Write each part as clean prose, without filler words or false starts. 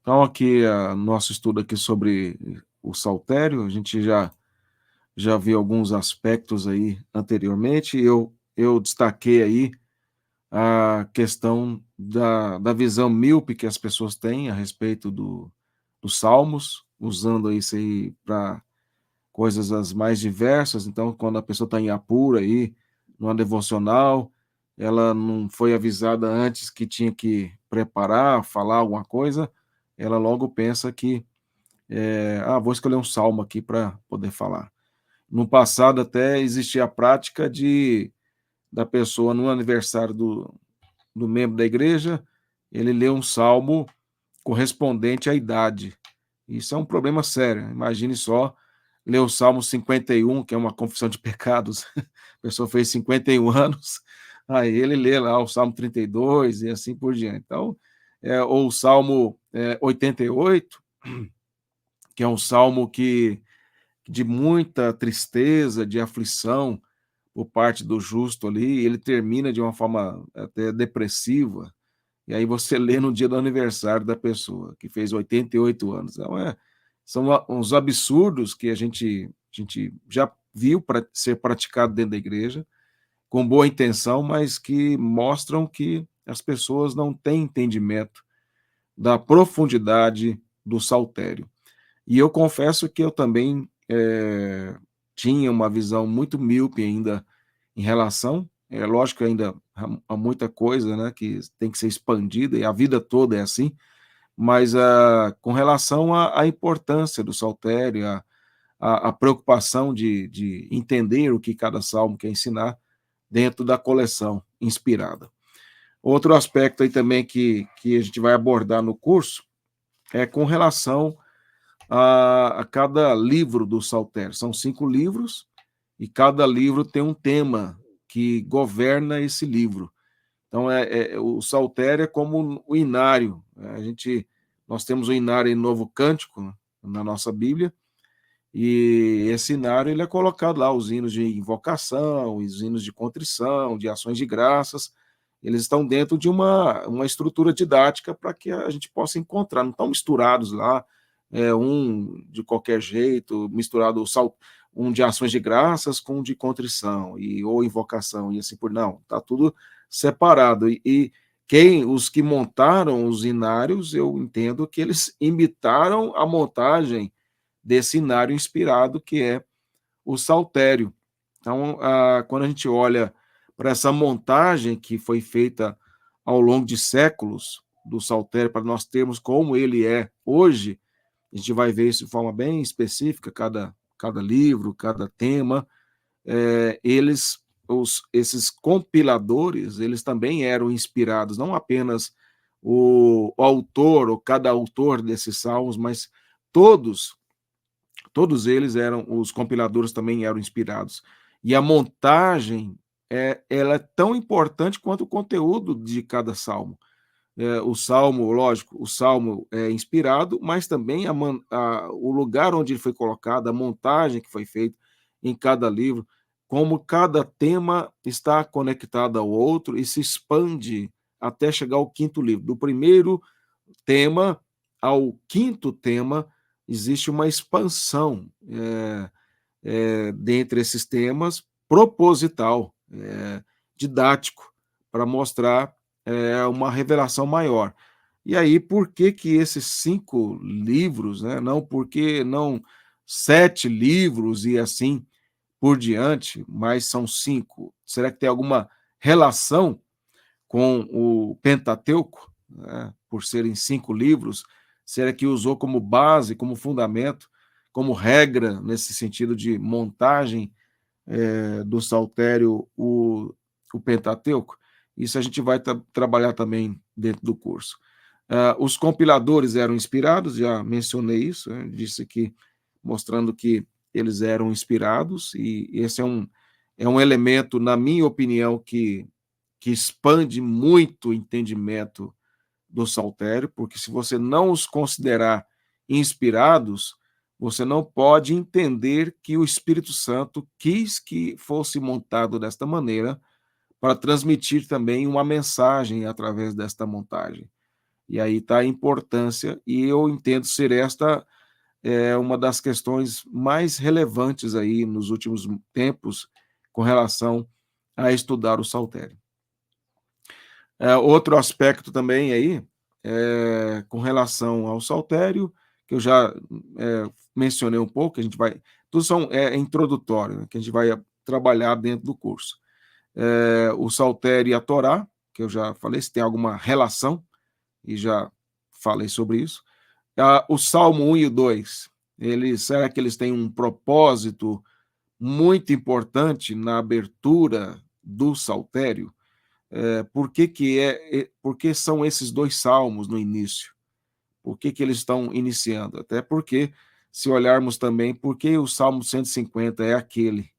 Então, aqui, nosso estudo aqui sobre o saltério, a gente já viu alguns aspectos aí anteriormente. Eu destaquei aí a questão da visão míope que as pessoas têm a respeito dos salmos, usando isso aí para coisas as mais diversas. Então, quando a pessoa está em apuro aí, numa devocional, ela não foi avisada antes que tinha que preparar, falar alguma coisa, ela logo pensa que vou escolher um salmo aqui para poder falar. No passado até existia a prática da pessoa, no aniversário do membro da igreja, ele ler um salmo correspondente à idade. Isso é um problema sério. Imagine só ler o Salmo 51, que é uma confissão de pecados. A pessoa fez 51 anos, aí ele lê lá o Salmo 32 e assim por diante. Então, ou o Salmo 88, que é um salmo que de muita tristeza, de aflição por parte do justo ali, ele termina de uma forma até depressiva, e aí você lê no dia do aniversário da pessoa, que fez 88 anos. Então, são uns absurdos que a gente já viu para ser praticado dentro da igreja, com boa intenção, mas que mostram que as pessoas não têm entendimento da profundidade do saltério. E eu confesso que eu também tinha uma visão muito míope ainda em relação. É lógico que ainda há muita coisa, né, que tem que ser expandida, e a vida toda é assim, mas com relação à importância do saltério, a preocupação de entender o que cada salmo quer ensinar dentro da coleção inspirada. Outro aspecto aí também que a gente vai abordar no curso é com relação a cada livro do Saltério. São 5 livros, e cada livro tem um tema que governa esse livro. Então, o Saltério é como o inário. Nós temos o inário em Novo Cântico, né, na nossa Bíblia, e esse inário ele é colocado lá, os hinos de invocação, os hinos de contrição, de ações de graças. Eles estão dentro de uma estrutura didática para que a gente possa encontrar, não estão misturados lá, um de qualquer jeito, misturado um de ações de graças com um de contrição, ou invocação, e assim por não, está tudo separado. Os que montaram os inários, eu entendo que eles imitaram a montagem desse inário inspirado, que é o saltério. Então, quando a gente olha para essa montagem que foi feita ao longo de séculos do saltério, para nós termos como ele é hoje, a gente vai ver isso de forma bem específica, cada livro, cada tema, esses compiladores, eles também eram inspirados, não apenas o autor, ou cada autor desses salmos, mas todos eles eram, os compiladores também eram inspirados. E a montagem, ela é tão importante quanto o conteúdo de cada salmo. O salmo, lógico, o salmo é inspirado, mas também o lugar onde ele foi colocado, a montagem que foi feita em cada livro, como cada tema está conectado ao outro e se expande até chegar ao quinto livro. Do primeiro tema ao quinto tema, existe uma expansão dentre esses temas, proposital, didático, para mostrar uma revelação maior. E aí, por que esses 5 livros, né? Não, porque não 7 livros e assim por diante, mas são 5? Será que tem alguma relação com o Pentateuco, né, por serem 5 livros? Será que usou como base, como fundamento, como regra, nesse sentido de montagem do saltério, o Pentateuco? Isso a gente vai trabalhar também dentro do curso. Os compiladores eram inspirados, já mencionei isso, né, disse aqui, mostrando que eles eram inspirados, e esse é um elemento, na minha opinião, que expande muito o entendimento do saltério, porque se você não os considerar inspirados, você não pode entender que o Espírito Santo quis que fosse montado desta maneira para transmitir também uma mensagem através desta montagem. E aí está a importância, e eu entendo ser esta uma das questões mais relevantes aí nos últimos tempos com relação a estudar o saltério. Outro aspecto também aí, com relação ao saltério, que eu já mencionei um pouco, a gente vai. Tudo são introdutório, né, que a gente vai trabalhar dentro do curso. O saltério e a Torá, que eu já falei, se tem alguma relação, e já falei sobre isso. O Salmo 1 e o 2, será que eles têm um propósito muito importante na abertura do saltério? Por que são esses dois salmos no início? Por que eles estão iniciando? Até porque, se olharmos também, por que o Salmo 150 é aquele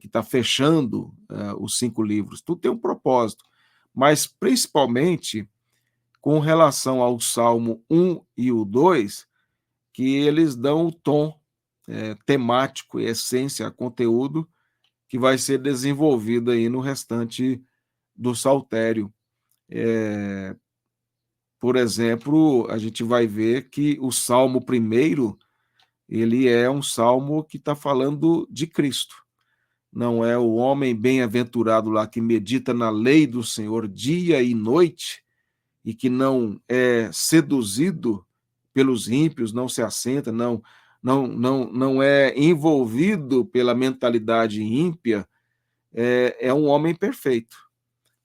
que está fechando os 5 livros? Tudo tem um propósito, mas principalmente com relação ao Salmo 1 e o 2, que eles dão o tom temático, essência, conteúdo que vai ser desenvolvido aí no restante do saltério. Por exemplo, a gente vai ver que o Salmo 1, ele é um salmo que está falando de Cristo. Não é o homem bem-aventurado lá que medita na lei do Senhor dia e noite e que não é seduzido pelos ímpios, não se assenta, não é envolvido pela mentalidade ímpia, é um homem perfeito.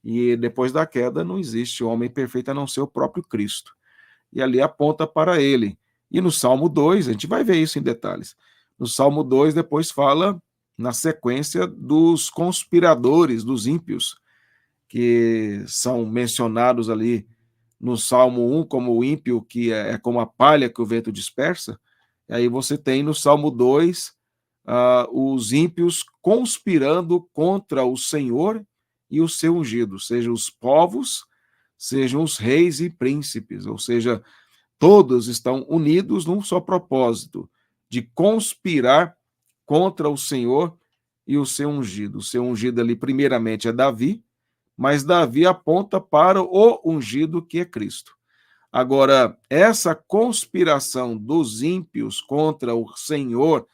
E depois da queda não existe homem perfeito a não ser o próprio Cristo. E ali aponta para ele. E no Salmo 2, a gente vai ver isso em detalhes. No Salmo 2, depois fala, na sequência, dos conspiradores, dos ímpios, que são mencionados ali no Salmo 1 como o ímpio, que é como a palha que o vento dispersa. E aí você tem no Salmo 2 os ímpios conspirando contra o Senhor e o seu ungido, sejam os povos, sejam os reis e príncipes, ou seja, todos estão unidos num só propósito, de conspirar contra o Senhor e o seu ungido. O seu ungido ali, primeiramente, é Davi, mas Davi aponta para o ungido que é Cristo. Agora, essa conspiração dos ímpios contra o Senhor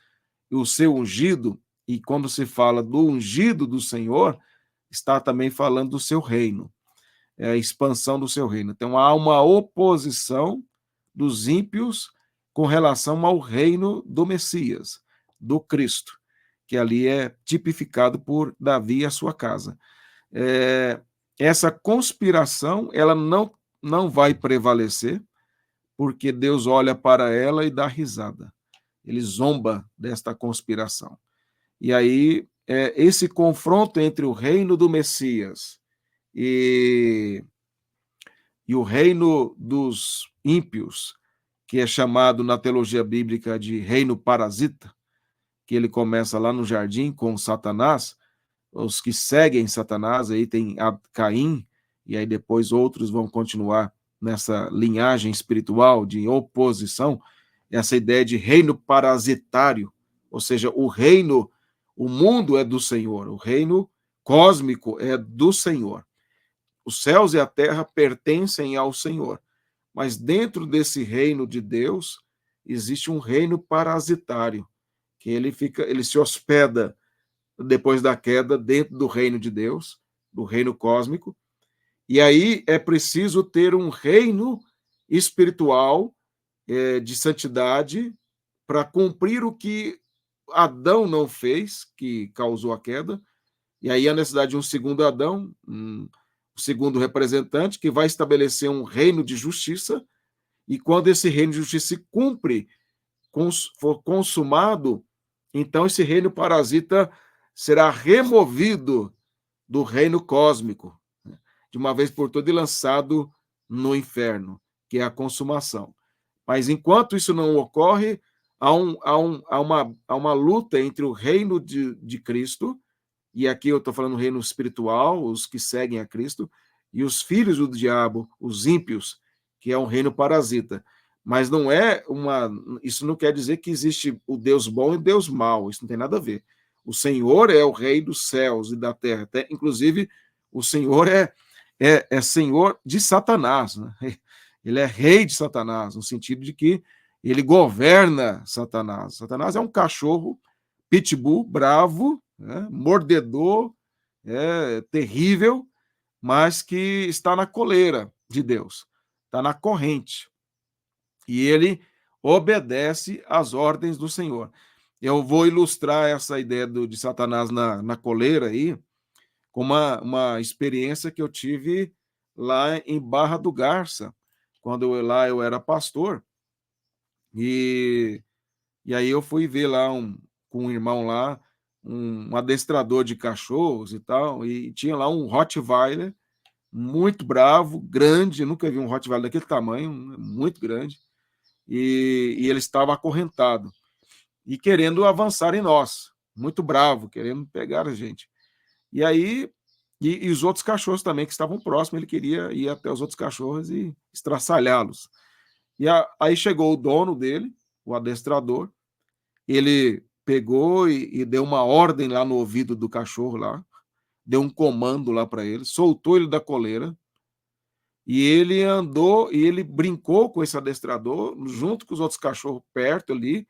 e o seu ungido, e quando se fala do ungido do Senhor, está também falando do seu reino, a expansão do seu reino. Então, há uma oposição dos ímpios com relação ao reino do Messias, do Cristo, que ali é tipificado por Davi e a sua casa. Essa conspiração, ela não vai prevalecer, porque Deus olha para ela e dá risada. Ele zomba desta conspiração. E aí, esse confronto entre o reino do Messias e o reino dos ímpios, que é chamado na teologia bíblica de reino parasita, que ele começa lá no jardim com Satanás, os que seguem Satanás, aí tem Caim, e aí depois outros vão continuar nessa linhagem espiritual de oposição, essa ideia de reino parasitário, ou seja, o mundo é do Senhor, o reino cósmico é do Senhor. Os céus e a terra pertencem ao Senhor, mas dentro desse reino de Deus existe um reino parasitário, que ele se hospeda depois da queda dentro do reino de Deus, do reino cósmico, e aí é preciso ter um reino espiritual de santidade para cumprir o que Adão não fez, que causou a queda, e aí a necessidade de um segundo Adão, um segundo representante, que vai estabelecer um reino de justiça, e quando esse reino de justiça se cumpre, for consumado, então esse reino parasita será removido do reino cósmico, de uma vez por todas, e lançado no inferno, que é a consumação. Mas enquanto isso não ocorre, há uma luta entre o reino de Cristo, e aqui eu estou falando do reino espiritual, os que seguem a Cristo, e os filhos do diabo, os ímpios, que é um reino parasita. Mas não é isso não quer dizer que existe o Deus bom e o Deus mau, isso não tem nada a ver. O Senhor é o rei dos céus e da terra, inclusive o Senhor é Senhor de Satanás, né? Ele é rei de Satanás, no sentido de que ele governa Satanás. Satanás é um cachorro pitbull, bravo, né, mordedor, terrível, mas que está na coleira de Deus, está na corrente. E ele obedece às ordens do Senhor. Eu vou ilustrar essa ideia de Satanás na coleira aí, com uma experiência que eu tive lá em Barra do Garça, quando eu era pastor, e, e aí eu fui ver lá com um irmão lá, um adestrador de cachorros e tal, e tinha lá um Rottweiler, muito bravo, grande, eu nunca vi um Rottweiler daquele tamanho, muito grande, e ele estava acorrentado e querendo avançar em nós, muito bravo, querendo pegar a gente. E aí, e os outros cachorros também que estavam próximos, ele queria ir até os outros cachorros e estraçalhá-los. Aí chegou o dono dele, o adestrador, ele pegou e deu uma ordem lá no ouvido do cachorro lá, deu um comando lá para ele, soltou ele da coleira, e ele andou e ele brincou com esse adestrador, junto com os outros cachorros perto ali,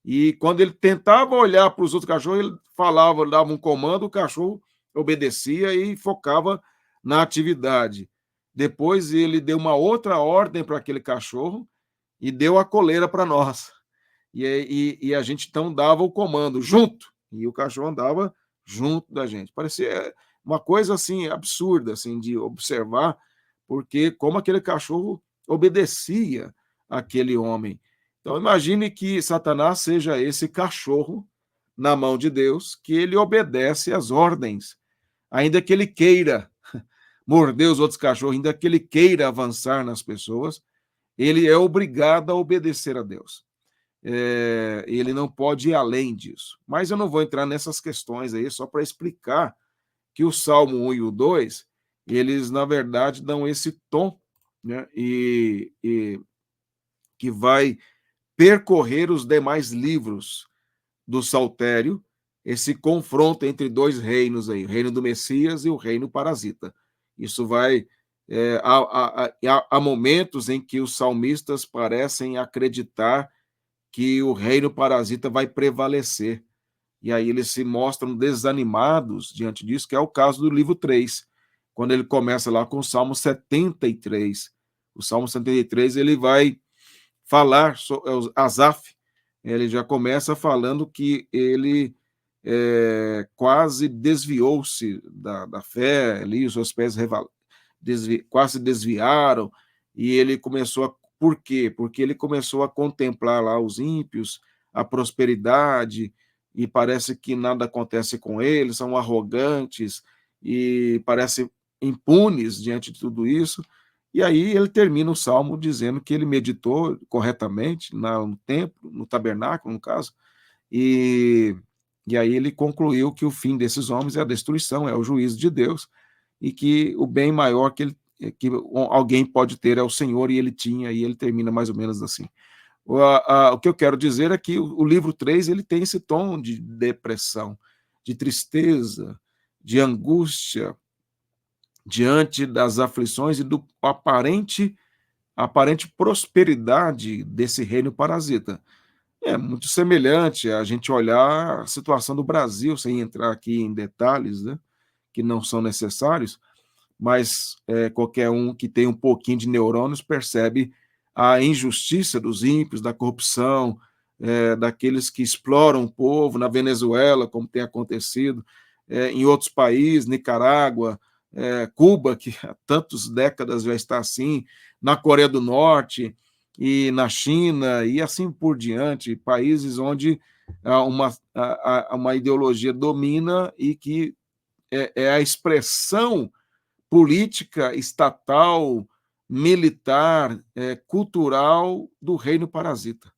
e quando ele tentava olhar para os outros cachorros, ele falava, dava um comando, o cachorro obedecia e focava na atividade. Depois ele deu uma outra ordem para aquele cachorro e deu a coleira para nós. E a gente então dava o comando junto, e o cachorro andava junto da gente. Parecia uma coisa assim absurda assim de observar, porque como aquele cachorro obedecia aquele homem. Então imagine que Satanás seja esse cachorro na mão de Deus, que ele obedece às ordens, ainda que ele queira morder os outros cachorros, ainda que ele queira avançar nas pessoas, ele é obrigado a obedecer a Deus. Ele não pode ir além disso. Mas eu não vou entrar nessas questões aí, só para explicar que o Salmo 1 e o 2, eles, na verdade, dão esse tom, né, e que vai percorrer os demais livros do Saltério, esse confronto entre dois reinos aí, o reino do Messias e o reino parasita. Isso vai... há momentos em que os salmistas parecem acreditar que o reino parasita vai prevalecer. E aí eles se mostram desanimados diante disso, que é o caso do livro 3, quando ele começa lá com o Salmo 73. O Salmo 73, ele vai falar, Asaf, ele já começa falando que ele quase desviou-se da fé, ali os seus pés quase desviaram, e ele começou a... Por quê? Porque ele começou a contemplar lá os ímpios, a prosperidade, e parece que nada acontece com eles, são arrogantes e parece impunes diante de tudo isso. E aí ele termina o salmo dizendo que ele meditou corretamente no templo, no tabernáculo, no caso, e, e aí ele concluiu que o fim desses homens é a destruição, é o juízo de Deus, e que o bem maior que alguém pode ter é o Senhor, e ele tinha, e ele termina mais ou menos assim. O que eu quero dizer é que o livro 3 ele tem esse tom de depressão, de tristeza, de angústia diante das aflições e do aparente prosperidade desse reino parasita. É muito semelhante a gente olhar a situação do Brasil, sem entrar aqui em detalhes, né, que não são necessários, mas qualquer um que tem um pouquinho de neurônios percebe a injustiça dos ímpios, da corrupção, daqueles que exploram o povo, na Venezuela, como tem acontecido, em outros países, Nicarágua, Cuba, que há tantas décadas já está assim, na Coreia do Norte e na China, e assim por diante, países onde uma ideologia domina e que é a expressão política estatal, militar, cultural do reino parasita,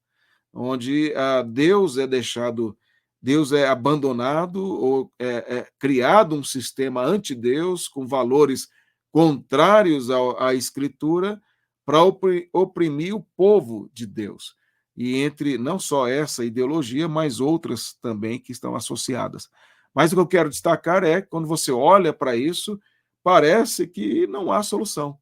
onde Deus é deixado, Deus é abandonado, ou é criado um sistema anti-Deus, com valores contrários à Escritura, para oprimir o povo de Deus. E entre não só essa ideologia, mas outras também que estão associadas. Mas o que eu quero destacar é, quando você olha para isso, parece que não há solução.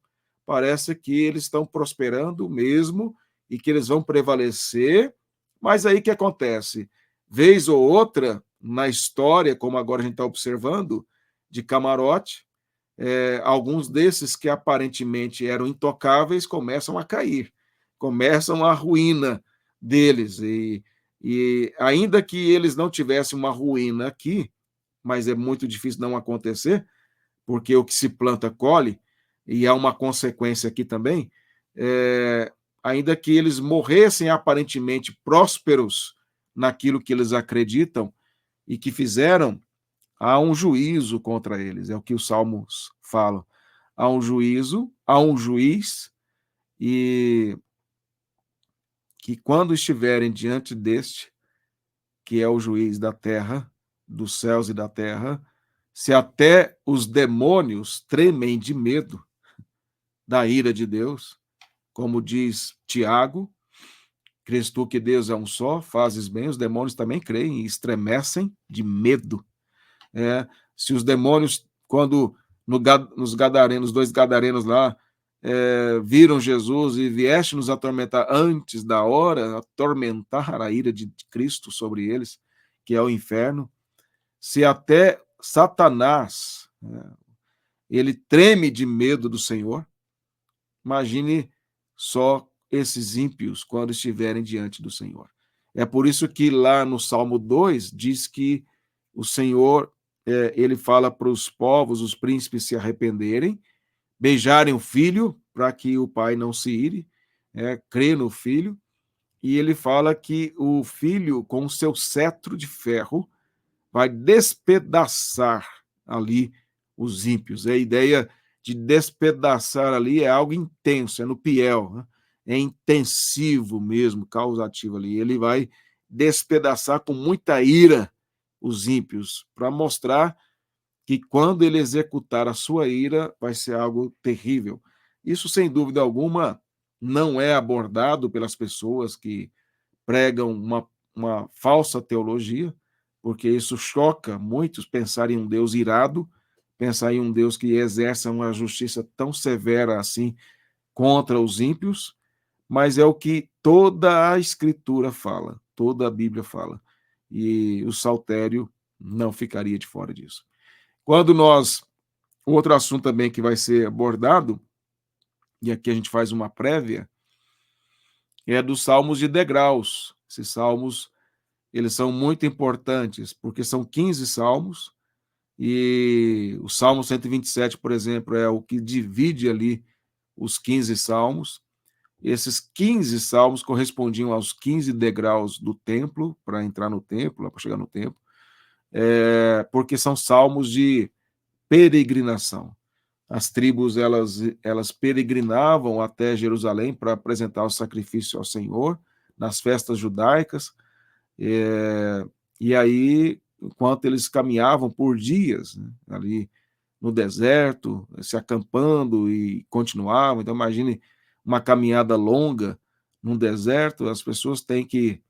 parece que eles estão prosperando mesmo e que eles vão prevalecer, mas aí o que acontece? Vez ou outra, na história, como agora a gente está observando, de camarote, alguns desses que aparentemente eram intocáveis começam a cair, começam a ruína deles, e ainda que eles não tivessem uma ruína aqui, mas é muito difícil não acontecer, porque o que se planta colhe, e há uma consequência aqui também, ainda que eles morressem aparentemente prósperos naquilo que eles acreditam e que fizeram, há um juízo contra eles, é o que os salmos falam. Há um juízo, há um juiz, e que quando estiverem diante deste, que é o juiz da terra, dos céus e da terra, se até os demônios tremem de medo da ira de Deus, como diz Tiago, crês tu que Deus é um só, fazes bem, os demônios também creem e estremecem de medo. Se os demônios, quando nos gadarenos, 2 gadarenos lá, viram Jesus e vieste nos atormentar antes da hora, atormentar a ira de Cristo sobre eles, que é o inferno, se até Satanás, ele treme de medo do Senhor, imagine só esses ímpios quando estiverem diante do Senhor. É por isso que lá no Salmo 2 diz que o Senhor, ele fala para os povos, os príncipes se arrependerem, beijarem o filho, para que o pai não se ire, crê no filho, e ele fala que o filho, com o seu cetro de ferro, vai despedaçar ali os ímpios. A ideia de despedaçar ali é algo intenso, é no piel, né? É intensivo mesmo, causativo ali. Ele vai despedaçar com muita ira os ímpios, para mostrar que quando ele executar a sua ira, vai ser algo terrível. Isso, sem dúvida alguma, não é abordado pelas pessoas que pregam uma falsa teologia, porque isso choca muitos, pensar em um Deus irado, pensar em um Deus que exerça uma justiça tão severa assim contra os ímpios, mas é o que toda a Escritura fala, toda a Bíblia fala. E o saltério não ficaria de fora disso. Quando nós. Outro assunto também que vai ser abordado, e aqui a gente faz uma prévia, é dos salmos de degraus. Esses salmos, eles são muito importantes, porque são 15 salmos, e o Salmo 127, por exemplo, é o que divide ali os 15 salmos. Esses 15 salmos correspondiam aos 15 degraus do templo, para entrar no templo, para chegar no templo, porque são salmos de peregrinação. As tribos, elas peregrinavam até Jerusalém para apresentar o sacrifício ao Senhor, nas festas judaicas, e aí, enquanto eles caminhavam por dias, né, ali no deserto, se acampando e continuavam, então imagine uma caminhada longa num deserto, as pessoas têm que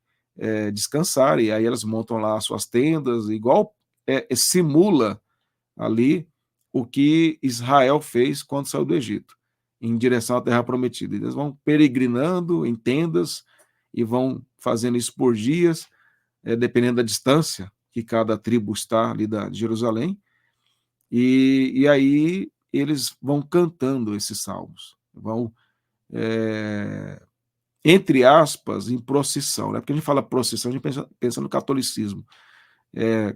descansar, e aí elas montam lá as suas tendas, igual simula ali o que Israel fez quando saiu do Egito, em direção à Terra Prometida. Eles vão peregrinando em tendas e vão fazendo isso por dias, dependendo da distância que cada tribo está ali de Jerusalém, e aí eles vão cantando esses salmos, vão, entre aspas, em procissão, né? Porque a gente fala procissão, a gente pensa no catolicismo,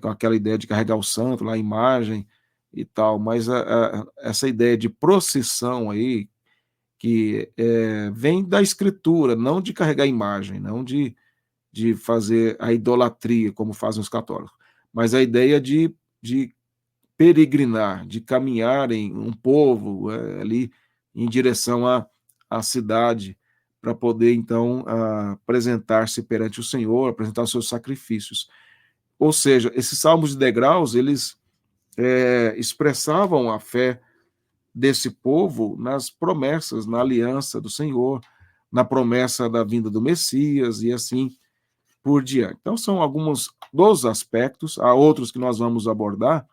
com aquela ideia de carregar o santo, lá a imagem e tal, mas essa ideia de procissão aí, que vem da escritura, não de carregar imagem, não de fazer a idolatria, como fazem os católicos, mas a ideia de peregrinar, de caminharem um povo ali em direção à cidade, para poder, então, apresentar-se perante o Senhor, apresentar os seus sacrifícios. Ou seja, esses salmos de degraus, eles expressavam a fé desse povo nas promessas, na aliança do Senhor, na promessa da vinda do Messias e assim por diante. Então, são alguns dos aspectos, há outros que nós vamos abordar,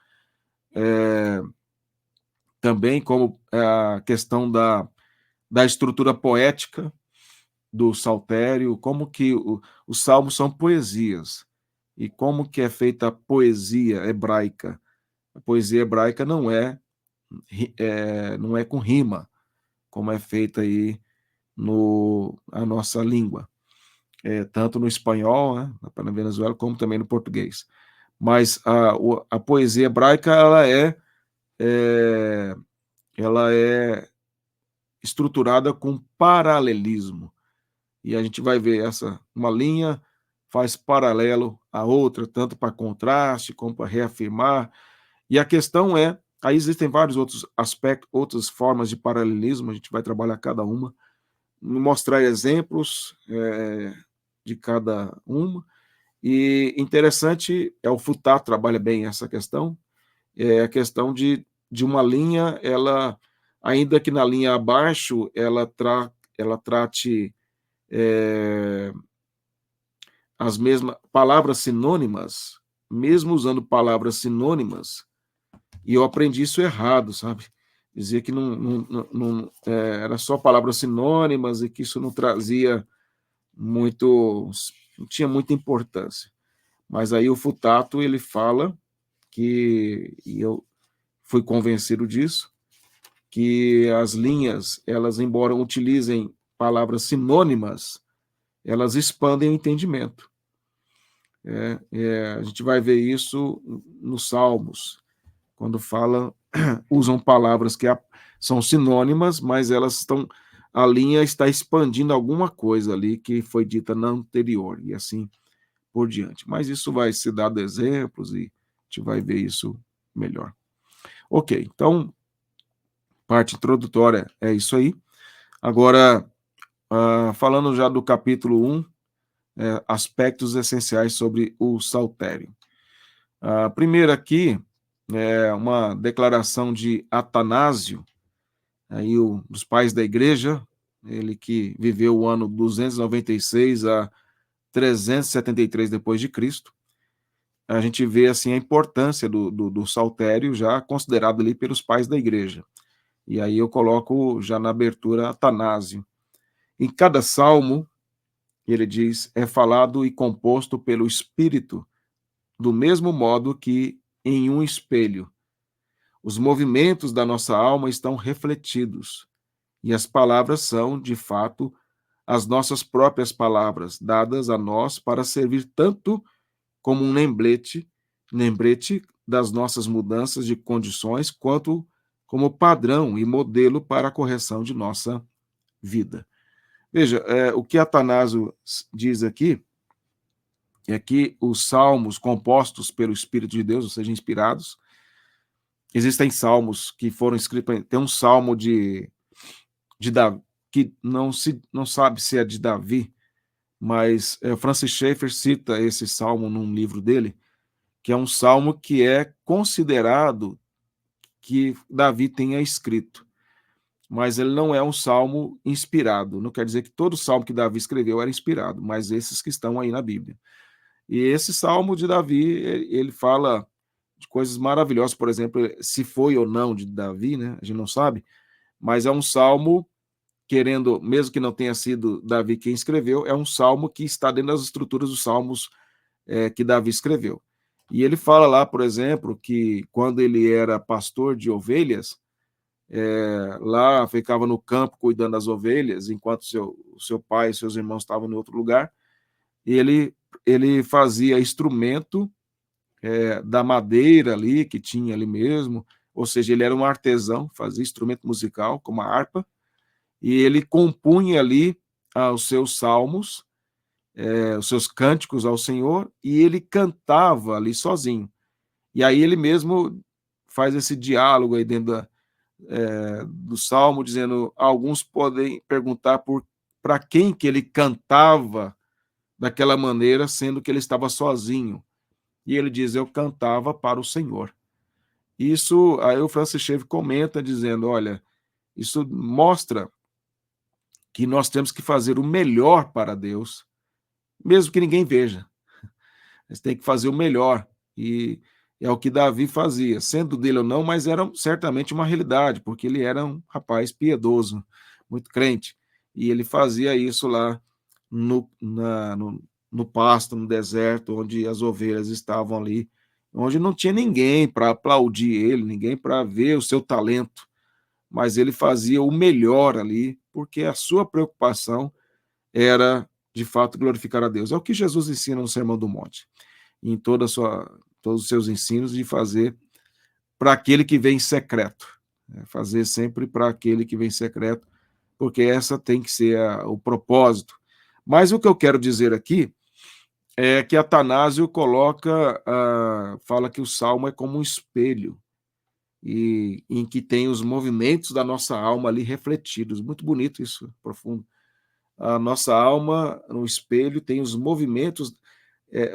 também, como a questão da estrutura poética do saltério, como que os salmos são poesias, e como que é feita a poesia hebraica. A poesia hebraica não é com rima, como é feita aí a nossa língua, tanto no espanhol, né, na Venezuela, como também no português. Mas a poesia hebraica é, ela é estruturada com paralelismo. E a gente vai ver uma linha faz paralelo à outra, tanto para contraste como para reafirmar. E a questão aí existem vários outros aspectos, outras formas de paralelismo, a gente vai trabalhar cada uma, mostrar exemplos de cada uma. E interessante o Futá trabalha bem essa questão, a questão de uma linha, ainda que na linha abaixo, ela trate as mesmas palavras sinônimas, mesmo usando palavras sinônimas, e eu aprendi isso errado, sabe? Dizia que era só palavras sinônimas e que isso não trazia não tinha muita importância. Mas aí o Futato, ele fala e eu fui convencido disso, que as linhas, elas, embora utilizem palavras sinônimas, elas expandem o entendimento. A gente vai ver isso nos Salmos, quando usam palavras que são sinônimas, mas a linha está expandindo alguma coisa ali que foi dita na anterior, e assim por diante. Mas isso vai ser dado exemplos e a gente vai ver isso melhor. Ok, então, parte introdutória é isso aí. Agora, falando já do capítulo 1, aspectos essenciais sobre o saltério. A primeira aqui é uma declaração de Atanásio, aí dos pais da igreja, ele que viveu o ano 296 a 373 depois de Cristo. A gente vê assim a importância do saltério já considerado ali pelos pais da igreja. E aí eu coloco já na abertura Atanásio. Em cada salmo, ele diz, é falado e composto pelo Espírito, do mesmo modo que em um espelho. Os movimentos da nossa alma estão refletidos, e as palavras são, de fato, as nossas próprias palavras, dadas a nós para servir tanto como um lembrete das nossas mudanças de condições, quanto como padrão e modelo para a correção de nossa vida. Veja, o que Atanásio diz aqui é que os salmos compostos pelo Espírito de Deus, ou seja, inspirados, existem salmos que foram escritos, tem um salmo de Davi, que não sabe se é de Davi, mas Francis Schaeffer cita esse salmo num livro dele, que é um salmo que é considerado que Davi tenha escrito, mas ele não é um salmo inspirado. Não quer dizer que todo salmo que Davi escreveu era inspirado, mas esses que estão aí na Bíblia. E esse salmo de Davi, ele fala de coisas maravilhosas, por exemplo, se foi ou não de Davi, né? A gente não sabe, mas é um salmo, mesmo que não tenha sido Davi quem escreveu, é um salmo que está dentro das estruturas dos salmos que Davi escreveu. E ele fala lá, por exemplo, que quando ele era pastor de ovelhas, lá ficava no campo cuidando das ovelhas, enquanto seu pai e seus irmãos estavam em outro lugar, e ele fazia instrumento da madeira ali, que tinha ali mesmo, ou seja, ele era um artesão, fazia instrumento musical, como a harpa, e ele compunha ali os seus salmos, os seus cânticos ao Senhor, e ele cantava ali sozinho. E aí ele mesmo faz esse diálogo aí dentro do Salmo, dizendo, alguns podem perguntar para quem que ele cantava daquela maneira, sendo que ele estava sozinho. E ele diz, eu cantava para o Senhor. Isso, aí o Francis Schaeffer comenta, dizendo, olha, isso mostra que nós temos que fazer o melhor para Deus, mesmo que ninguém veja. Você tem que fazer o melhor. E é o que Davi fazia, sendo dele ou não, mas era certamente uma realidade, porque ele era um rapaz piedoso. muito crente, e ele fazia isso lá no pasto, no deserto, onde as ovelhas estavam ali, onde não tinha ninguém para aplaudir ele, ninguém para ver o seu talento, mas ele fazia o melhor ali, porque a sua preocupação era, de fato, glorificar a Deus. É o que Jesus ensina no Sermão do Monte, em todos os seus ensinos, de fazer para aquele que vem em secreto. Fazer sempre para aquele que vem em secreto, porque essa tem que ser o propósito. Mas o que eu quero dizer aqui é que Atanásio fala que o Salmo é como um espelho, e em que tem os movimentos da nossa alma ali refletidos. Muito bonito isso, profundo. A nossa alma, no espelho, tem os movimentos.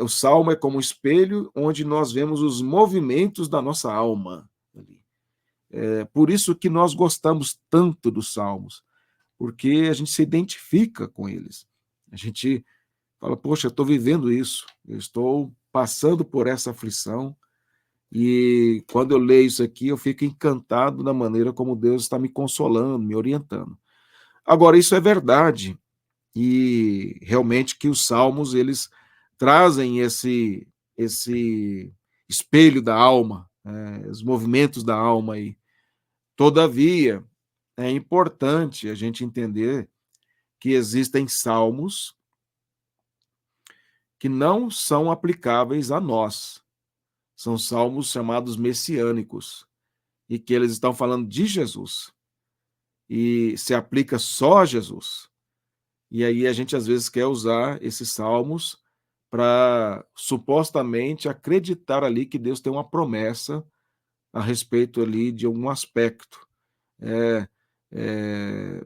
O Salmo é como um espelho onde nós vemos os movimentos da nossa alma. Por isso que nós gostamos tanto dos Salmos, porque a gente se identifica com eles. A gente fala, poxa, eu estou vivendo isso, eu estou passando por essa aflição, e quando eu leio isso aqui, eu fico encantado da maneira como Deus está me consolando, me orientando. Agora, isso é verdade, e realmente que os salmos, eles trazem esse espelho da alma, os movimentos da alma aí. Todavia, é importante a gente entender que existem salmos que não são aplicáveis a nós. São salmos chamados messiânicos, e que eles estão falando de Jesus, e se aplica só a Jesus. E aí a gente às vezes quer usar esses salmos para supostamente acreditar ali que Deus tem uma promessa a respeito ali de algum aspecto. É, é,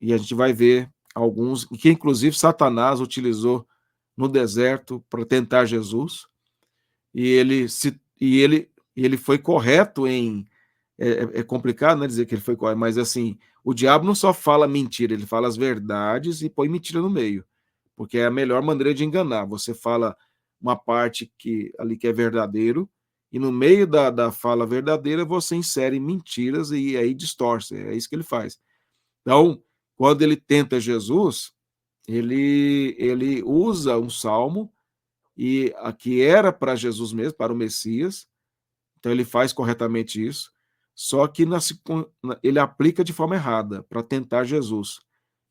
e a gente vai ver alguns, que inclusive Satanás utilizou no deserto para tentar Jesus, e ele foi correto em. É complicado, né, dizer que ele foi correto, mas assim, o diabo não só fala mentira, ele fala as verdades e põe mentira no meio, porque é a melhor maneira de enganar. Você fala uma parte que ali que é verdadeiro, e no meio da fala verdadeira você insere mentiras e aí distorce. É isso que ele faz. Então, quando ele tenta Jesus, ele usa um salmo, e que era para Jesus mesmo, para o Messias. Então ele faz corretamente isso, só que ele aplica de forma errada para tentar Jesus.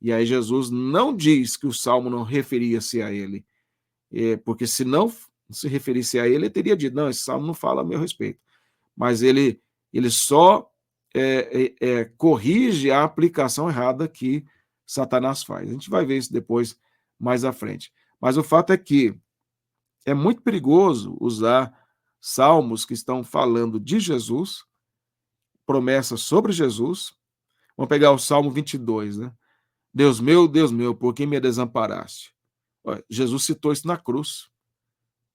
E aí Jesus não diz que o salmo não referia-se a ele, porque se não se referisse a ele, ele teria dito, não, esse salmo não fala a meu respeito. Mas ele só corrige a aplicação errada que Satanás faz. A gente vai ver isso depois, mais à frente. Mas o fato é que é muito perigoso usar salmos que estão falando de Jesus, promessas sobre Jesus. Vamos pegar o Salmo 22, né? Deus meu, por que me desamparaste? Jesus citou isso na cruz.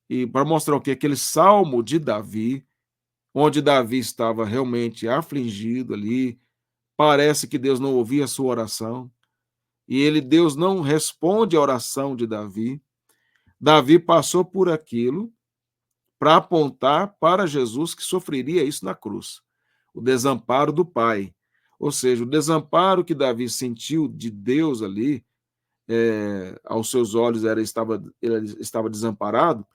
E para mostrar o que? Aquele salmo de Davi, onde Davi estava realmente afligido ali, parece que Deus não ouvia a sua oração, e Deus não responde à oração de Davi. Davi passou por aquilo para apontar para Jesus, que sofreria isso na cruz, o desamparo do Pai. Ou seja, o desamparo que Davi sentiu de Deus ali, aos seus olhos ele estava desamparado,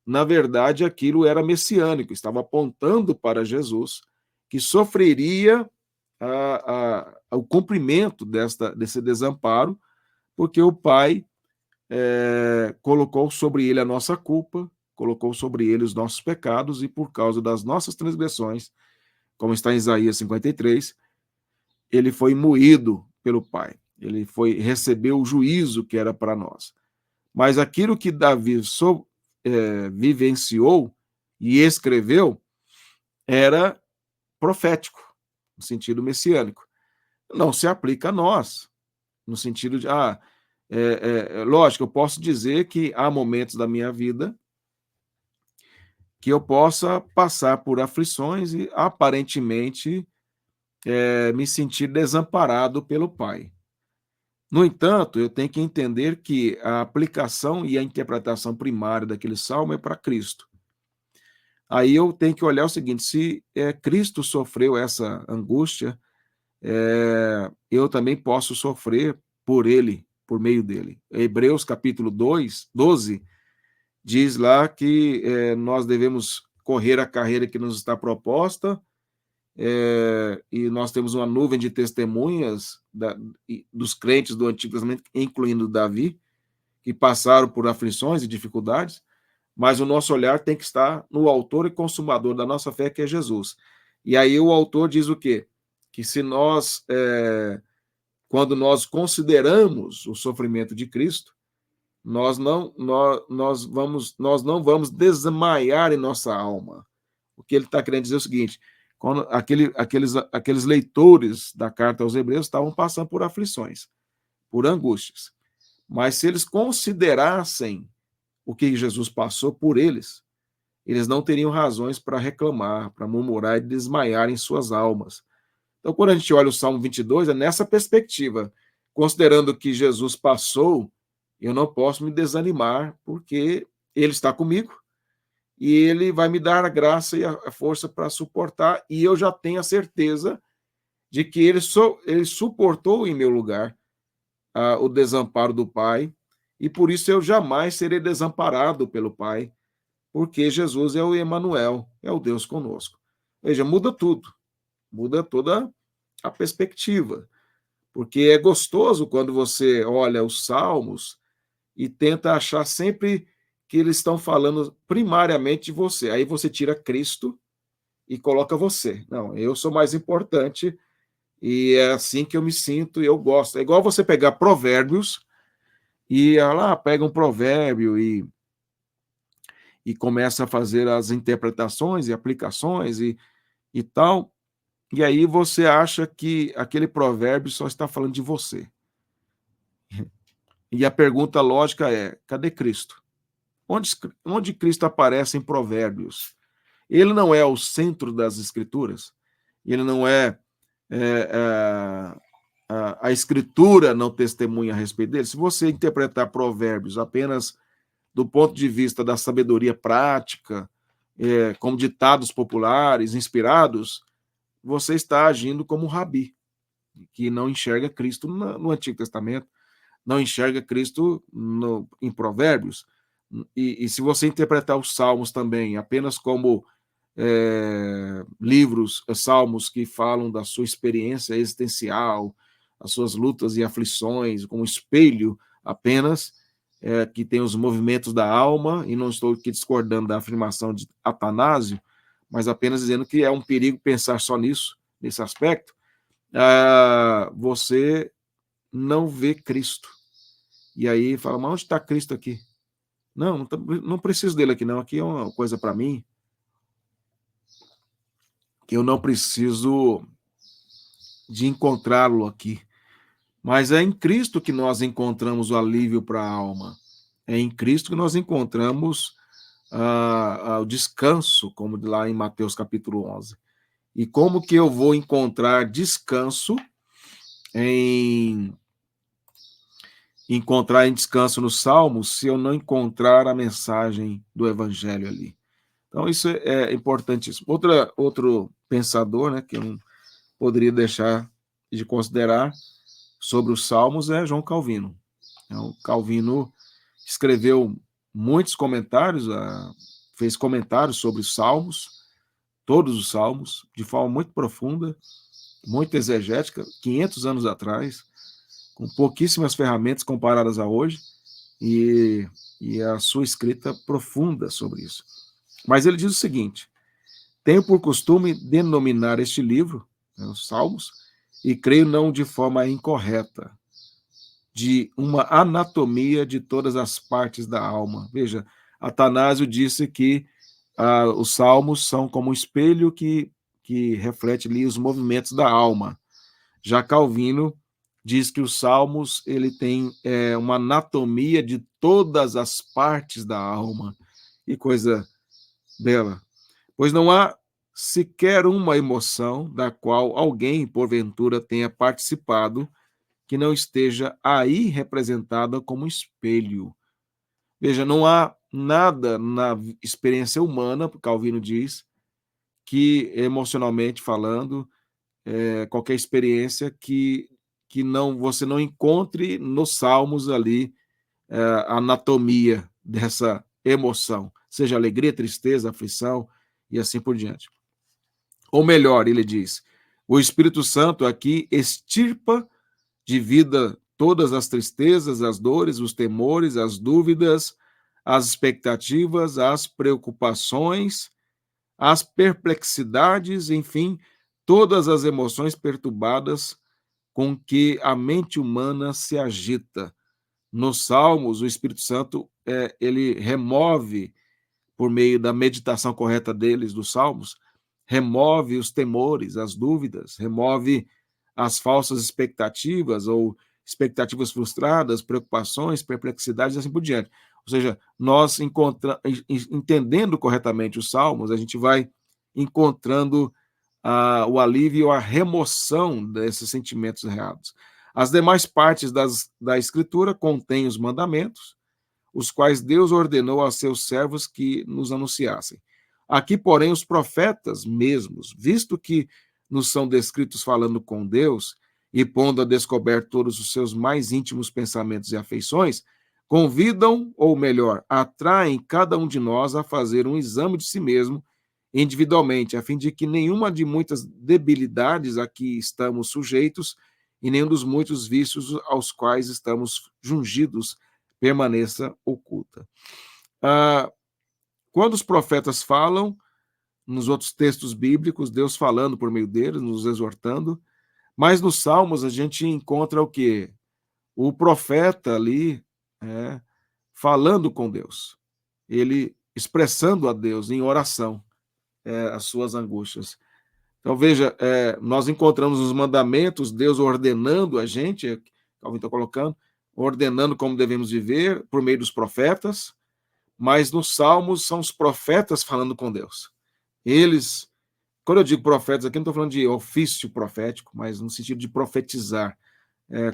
na verdade aquilo era messiânico, estava apontando para Jesus, que sofreria o cumprimento desse desamparo, porque o Pai colocou sobre ele a nossa culpa, colocou sobre ele os nossos pecados, e por causa das nossas transgressões, como está em Isaías 53, ele foi moído pelo Pai. Ele recebeu o juízo que era para nós. Mas aquilo que Davi vivenciou e escreveu era profético, no sentido messiânico. Não se aplica a nós, no sentido de, lógico, eu posso dizer que há momentos da minha vida que eu possa passar por aflições e aparentemente me sentir desamparado pelo Pai. No entanto, eu tenho que entender que a aplicação e a interpretação primária daquele salmo é para Cristo. Aí eu tenho que olhar o seguinte: se Cristo sofreu essa angústia, eu também posso sofrer por ele, por meio dele. Hebreus capítulo 12, diz lá que nós devemos correr a carreira que nos está proposta, e nós temos uma nuvem de testemunhas dos crentes do Antigo Testamento, incluindo Davi, que passaram por aflições e dificuldades, mas o nosso olhar tem que estar no autor e consumador da nossa fé, que é Jesus. E aí o autor diz o quê? Que se nós, quando nós consideramos o sofrimento de Cristo, nós não vamos desmaiar em nossa alma. O que ele está querendo dizer é o seguinte: quando aqueles leitores da carta aos Hebreus estavam passando por aflições, por angústias, mas se eles considerassem o que Jesus passou por eles, eles não teriam razões para reclamar, para murmurar e desmaiar em suas almas. Então, quando a gente olha o Salmo 22, é nessa perspectiva. Considerando que Jesus passou, eu não posso me desanimar, porque ele está comigo e ele vai me dar a graça e a força para suportar, e eu já tenho a certeza de que ele suportou em meu lugar o desamparo do Pai, e por isso eu jamais serei desamparado pelo Pai, porque Jesus é o Emanuel, é o Deus conosco. Veja, muda tudo, muda toda a perspectiva, porque é gostoso quando você olha os salmos e tenta achar sempre que eles estão falando primariamente de você. Aí você tira Cristo e coloca você. Não, eu sou mais importante e é assim que eu me sinto e eu gosto. É igual você pegar provérbios e lá pega um provérbio e começa a fazer as interpretações e aplicações e tal. E aí você acha que aquele provérbio só está falando de você. E a pergunta lógica é: cadê Cristo? Onde Cristo aparece em Provérbios? Ele não é o centro das Escrituras? Ele não a Escritura não testemunha a respeito dele? Se você interpretar Provérbios apenas do ponto de vista da sabedoria prática, como ditados populares, inspirados, você está agindo como um rabi, que não enxerga Cristo no Antigo Testamento, não enxerga Cristo em Provérbios. E se você interpretar os Salmos também apenas como livros, salmos que falam da sua experiência existencial, as suas lutas e aflições, como espelho apenas, que tem os movimentos da alma, e não estou aqui discordando da afirmação de Atanásio, mas apenas dizendo que é um perigo pensar só nisso, nesse aspecto, você não vê Cristo. E aí fala, mas onde está Cristo aqui? Não, não preciso dele aqui não, aqui é uma coisa para mim, que eu não preciso de encontrá-lo aqui. Mas é em Cristo que nós encontramos o alívio para a alma. É em Cristo que nós encontramos o descanso, como lá em Mateus capítulo 11. E como que eu vou encontrar descanso descanso nos Salmos se eu não encontrar a mensagem do Evangelho ali? Então, isso é importantíssimo. Outro pensador, né, que eu não poderia deixar de considerar sobre os Salmos é João Calvino. Então, Calvino escreveu muitos comentários, fez comentários sobre os Salmos, todos os Salmos, de forma muito profunda, muito exegética, 500 anos atrás, com pouquíssimas ferramentas comparadas a hoje, e a sua escrita profunda sobre isso. Mas ele diz o seguinte: tenho por costume denominar este livro, os Salmos, e creio não de forma incorreta, de uma anatomia de todas as partes da alma. Veja, Atanásio disse que os Salmos são como um espelho que reflete ali os movimentos da alma. Já Calvino diz que os Salmos ele tem uma anatomia de todas as partes da alma. Que coisa bela. Pois não há sequer uma emoção da qual alguém, porventura, tenha participado que não esteja aí representada como espelho. Veja, não há nada na experiência humana, Calvino diz, que emocionalmente falando, qualquer experiência que você não encontre nos Salmos ali a anatomia dessa emoção, seja alegria, tristeza, aflição e assim por diante. Ou melhor, ele diz, o Espírito Santo aqui extirpa de vida todas as tristezas, as dores, os temores, as dúvidas, as expectativas, as preocupações, as perplexidades, enfim, todas as emoções perturbadas com que a mente humana se agita. Nos Salmos, o Espírito Santo ele remove, por meio da meditação correta deles, dos Salmos, remove os temores, as dúvidas, remove as falsas expectativas ou expectativas frustradas, preocupações, perplexidades e assim por diante. Ou seja, nós entendendo corretamente os Salmos, a gente vai encontrando o alívio, a remoção desses sentimentos errados. As demais partes da Escritura contêm os mandamentos, os quais Deus ordenou a seus servos que nos anunciassem. Aqui, porém, os profetas mesmos, visto que nos são descritos falando com Deus e pondo a descoberto todos os seus mais íntimos pensamentos e afeições, convidam, ou melhor, atraem cada um de nós a fazer um exame de si mesmo individualmente, a fim de que nenhuma de muitas debilidades a que estamos sujeitos e nenhum dos muitos vícios aos quais estamos jungidos permaneça oculta. Quando os profetas falam, nos outros textos bíblicos, Deus falando por meio deles, nos exortando, mas nos Salmos a gente encontra o quê? O profeta ali falando com Deus, ele expressando a Deus em oração as suas angústias. Então, veja, nós encontramos os mandamentos, Deus ordenando a gente, Calvin está colocando, ordenando como devemos viver por meio dos profetas, mas nos Salmos são os profetas falando com Deus. Eles, quando eu digo profetas aqui, não estou falando de ofício profético, mas no sentido de profetizar,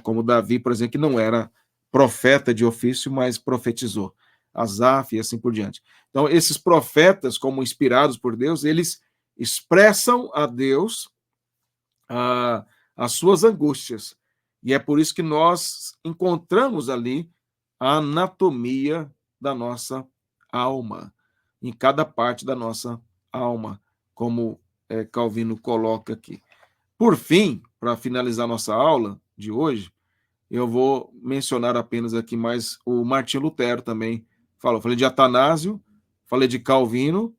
como Davi, por exemplo, que não era profeta de ofício, mas profetizou. Asaf e assim por diante. Então, esses profetas, como inspirados por Deus, eles expressam a Deus as suas angústias. E é por isso que nós encontramos ali a anatomia da nossa alma, em cada parte da nossa alma, como Calvino coloca aqui. Por fim, para finalizar nossa aula de hoje, eu vou mencionar apenas aqui mais o Martinho Lutero também falou. Falei de Atanásio, falei de Calvino,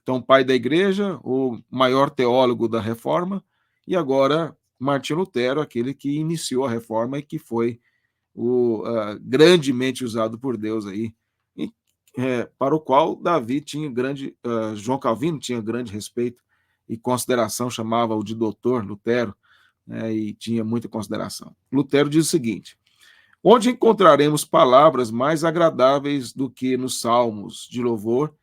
então pai da igreja, o maior teólogo da reforma, e agora Martinho Lutero, aquele que iniciou a reforma e que foi grandemente usado por Deus aí, e, para o qual Davi tinha João Calvino tinha grande respeito e consideração, chamava-o de doutor Lutero, e tinha muita consideração. Lutero diz o seguinte: onde encontraremos palavras mais agradáveis do que nos salmos de louvor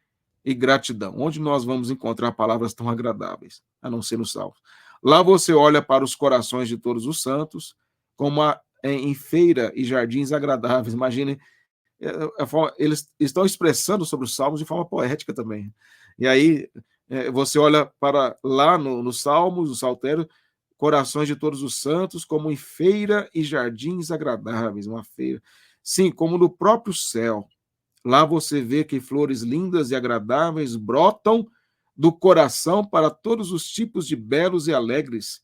e gratidão? Onde nós vamos encontrar palavras tão agradáveis, a não ser nos salmos? Lá você olha para os corações de todos os santos, como em feira e jardins agradáveis. Imagine, eles estão expressando sobre os salmos de forma poética também. E aí você olha para lá nos salmos, no saltério, corações de todos os santos, como em feira e jardins agradáveis, uma feira. Sim, como no próprio céu. Lá você vê que flores lindas e agradáveis brotam do coração para todos os tipos de belos e alegres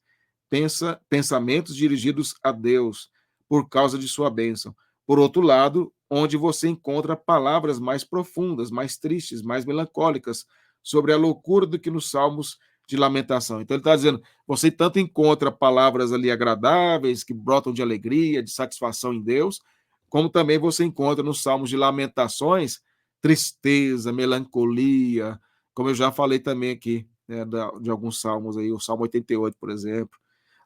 pensamentos dirigidos a Deus, por causa de sua bênção. Por outro lado, onde você encontra palavras mais profundas, mais tristes, mais melancólicas, sobre a loucura do que nos salmos de lamentação. Então ele está dizendo, você tanto encontra palavras ali agradáveis, que brotam de alegria, de satisfação em Deus, como também você encontra nos salmos de lamentações, tristeza, melancolia, como eu já falei também aqui, de alguns salmos aí, o Salmo 88, por exemplo.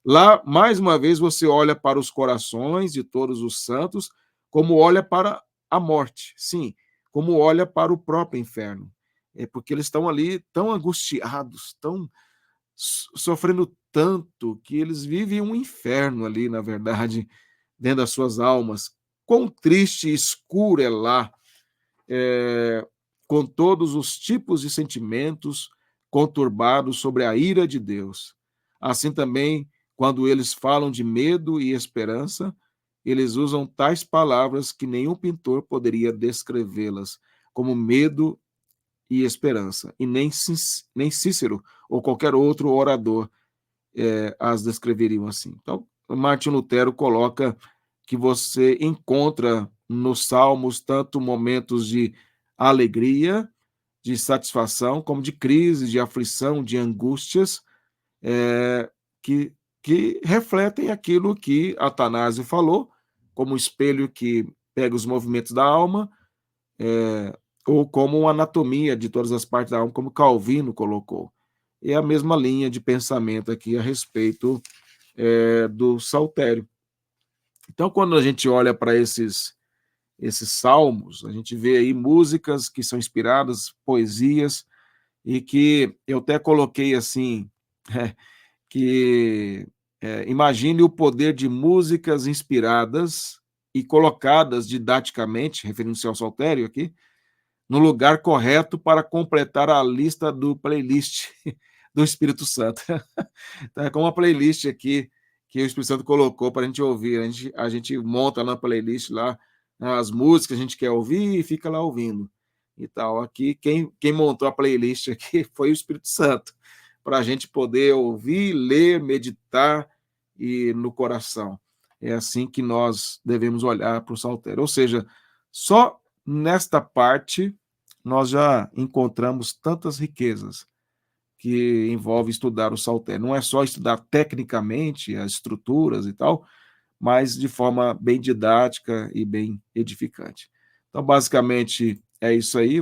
Lá, mais uma vez, você olha para os corações de todos os santos, como olha para a morte, sim, como olha para o próprio inferno. Porque eles estão ali tão angustiados, tão sofrendo tanto, que eles vivem um inferno ali, na verdade, dentro das suas almas. Quão triste e escuro é lá, com todos os tipos de sentimentos conturbados sobre a ira de Deus. Assim também, quando eles falam de medo e esperança, eles usam tais palavras que nenhum pintor poderia descrevê-las, como medo e esperança, e nem Cícero ou qualquer outro orador as descreveriam assim. Então, Martin Lutero coloca que você encontra nos Salmos tanto momentos de alegria, de satisfação, como de crise, de aflição, de angústias, é, que, que refletem aquilo que Atanásio falou, como um espelho que pega os movimentos da alma, ou como uma anatomia de todas as partes da alma, como Calvino colocou. É a mesma linha de pensamento aqui a respeito do saltério. Então, quando a gente olha para esses salmos, a gente vê aí músicas que são inspiradas, poesias, e que eu até coloquei assim, que imagine o poder de músicas inspiradas e colocadas didaticamente, referindo-se ao saltério aqui, no lugar correto para completar a lista do playlist do Espírito Santo. Então, é como uma playlist aqui que o Espírito Santo colocou para a gente ouvir. A gente monta na playlist lá as músicas que a gente quer ouvir e fica lá ouvindo. E tal. Aqui, quem montou a playlist aqui foi o Espírito Santo, para a gente poder ouvir, ler, meditar e no coração. É assim que nós devemos olhar para o saltério. Ou seja, só nesta parte nós já encontramos tantas riquezas que envolve estudar o saltério. Não é só estudar tecnicamente as estruturas e tal, mas de forma bem didática e bem edificante. Então, basicamente, é isso aí.